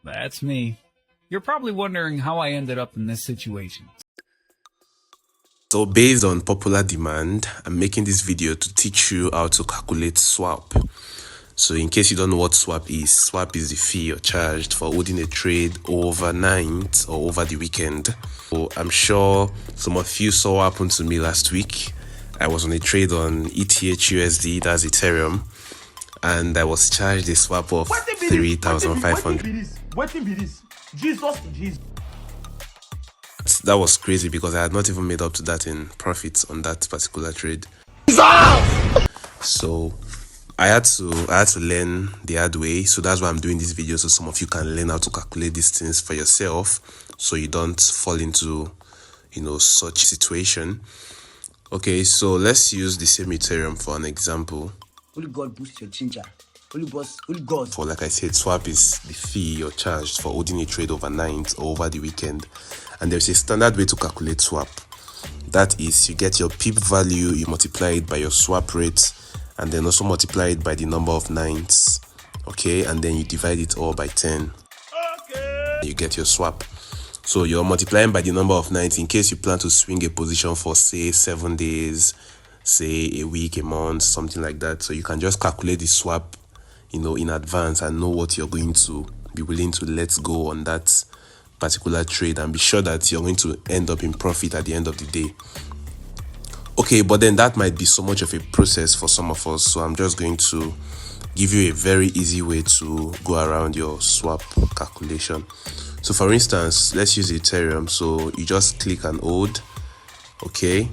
That's me. You're probably wondering how I ended up in this situation. So based on popular demand, I'm making this video to teach you how to calculate swap. So in case you don't know what swap is the fee you're charged for holding a trade overnight or over the weekend. So I'm sure some of you saw what happened to me last week. I was on a trade on ETH USD, that's Ethereum, and I was charged a swap of 3,500. What be this? Jesus. That was crazy because I had not even made up to that in profits on that particular trade. So I had to learn the hard way. So that's why I'm doing this video, so some of you can learn how to calculate these things for yourself, so you don't fall into such situation. Okay, so let's use the same Ethereum for an example. Holy God boost your ginger. Holy God. For, like I said, swap is the fee you're charged for holding a trade overnight or over the weekend. And there's a standard way to calculate swap. That is, you get your pip value, you multiply it by your swap rate, and then also multiply it by the number of nights. Okay, and then you divide it all by 10. Okay. You get your swap. So you're multiplying by the number of nights in case you plan to swing a position for, say, 7 days, say a week, a month, something like that. So you can just calculate the swap in advance and know what you're going to be willing to let go on that particular trade, and be sure that you're going to end up in profit at the end of the day. Okay, but then that might be so much of a process for some of us, so I'm just going to give you a very easy way to go around your swap calculation. So for instance, let's use Ethereum. So you just click and hold, okay,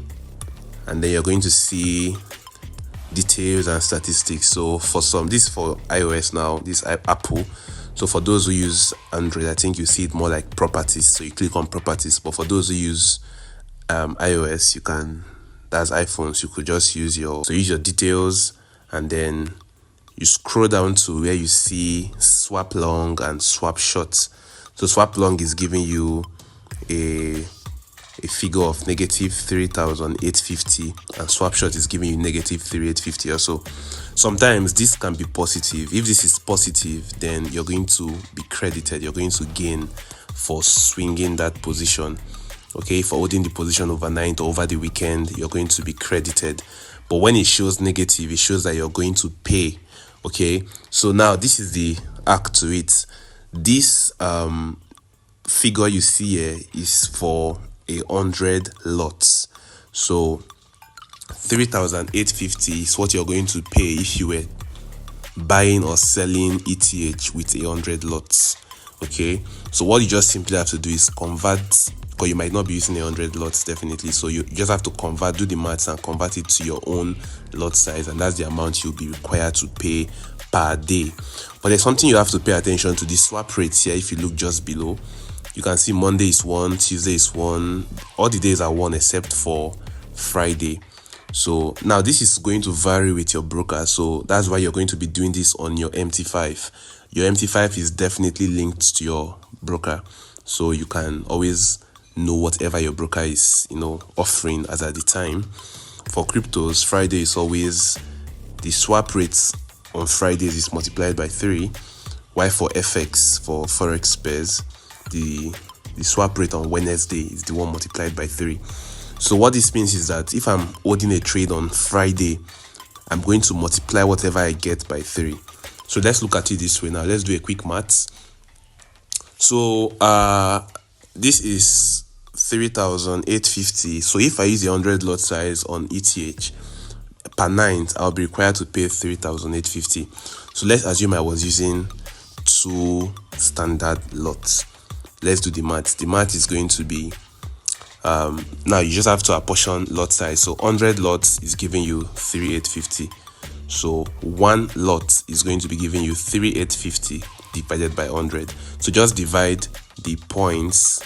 and then you're going to see details and statistics. So for some, this is for iOS now, this Apple. So for those who use Android, I think you see it more like properties. So you click on properties. But for those who use iOS, that's iPhones, you could just use use your details, and then you scroll down to where you see swap long and swap short. So swap long is giving you a figure of negative 3,850, and swap short is giving you negative 3,850 or so. Sometimes this can be positive. If this is positive, then you're going to be credited, you're going to gain for swinging that position. Okay, for holding the position overnight or over the weekend, you're going to be credited. But when it shows negative, it shows that you're going to pay. Okay, so now this is the hack to it. This figure you see here is for 100 lots. So 3,850 is what you're going to pay if you were buying or selling ETH with 100 lots. Okay, so what you just simply have to do is convert, because you might not be using 100 lots definitely, so you just have to convert, do the maths and convert it to your own lot size, and that's the amount you'll be required to pay per day. But there's something you have to pay attention to. The swap rates here, if you look just below, you can see Monday is 1, Tuesday is 1, all the days are 1 except for Friday. So now this is going to vary with your broker, so that's why you're going to be doing this on your MT5. Your MT5 is definitely linked to your broker, so you can always know whatever your broker is offering as at the time. For cryptos, Friday is always, the swap rates on Fridays is multiplied by 3, while for FX, for Forex pairs, the swap rate on Wednesday is the one multiplied by 3. So what this means is that if I'm holding a trade on Friday, I'm going to multiply whatever I get by 3. So let's look at it this way now. Let's do a quick maths. So this is 3,850. So if I use a 100 lot size on ETH per night, I'll be required to pay 3,850. So let's assume I was using 2 standard lots. Let's do the math. The math is going to be, now you just have to apportion lot size. So 100 lots is giving you 3,850. So 1 lot is going to be giving you 3,850 divided by 100. So just divide the points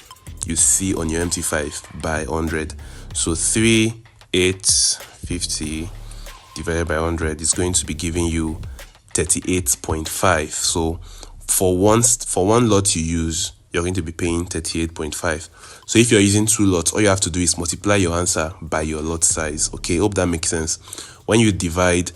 you see on your MT5 by 100. So 3,850 divided by 100 is going to be giving you 38.5. So for one lot you use, you're going to be paying 38.5. So if you're using 2 lots, all you have to do is multiply your answer by your lot size. Okay, hope that makes sense. When you divide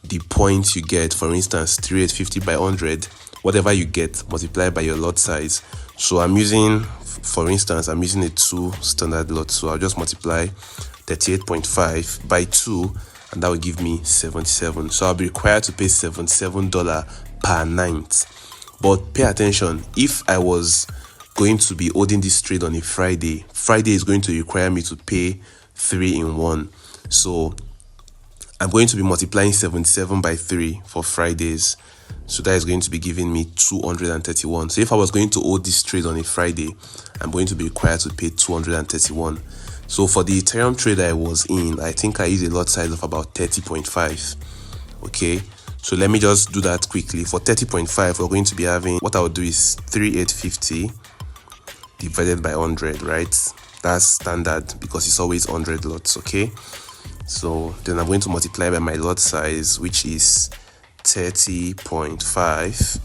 the points you get, for instance 3850 by 100, whatever you get multiplied by your lot size. So I'm using, for instance, I'm using a 2 standard lot, so I'll just multiply 38.5 by 2, and that will give me 77. So I'll be required to pay $77 per night. But pay attention, if I was going to be holding this trade on a Friday is going to require me to pay 3 in 1. So I'm going to be multiplying 77 by 3 for Fridays. So that is going to be giving me 231. So if I was going to hold this trade on a Friday, I'm going to be required to pay 231. So for the Ethereum trade I was in, I think I used a lot size of about 30.5. Okay, so let me just do that quickly. For 30.5, we're going to be having, what I would do is 3850 divided by 100, right? That's standard because it's always 100 lots. Okay, so then I'm going to multiply by my lot size, which is 30.5.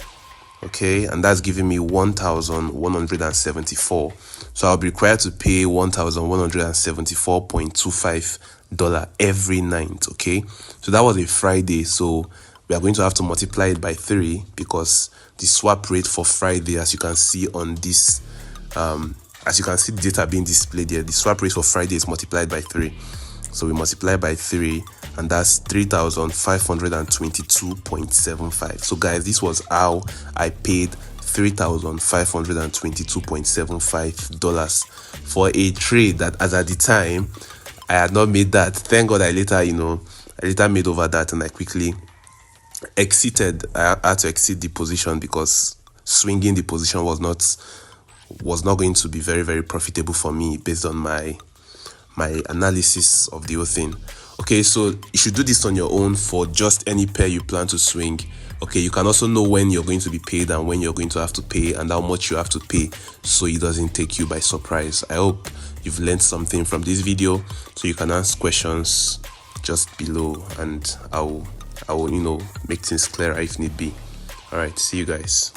okay, and that's giving me 1,174. So I'll be required to pay $1,174.25 every night. Okay, so that was a Friday, so we are going to have to multiply it by 3 because the swap rate for Friday, as you can see on this, as you can see the data being displayed here, the swap rate for Friday is multiplied by 3. So we multiply by 3, and that's 3,522.75. So guys, this was how I paid $3,522.75 for a trade that, as at the time, I had not made that. Thank God I later made over that, and I quickly exited. I had to exit the position because swinging the position was not going to be very, very profitable for me based on my analysis of the whole thing. Okay, so you should do this on your own for just any pair you plan to swing. Okay, you can also know when you're going to be paid and when you're going to have to pay and how much you have to pay, so it doesn't take you by surprise. I hope you've learned something from this video, so you can ask questions just below, and I will make things clearer if need be. All right, see you guys.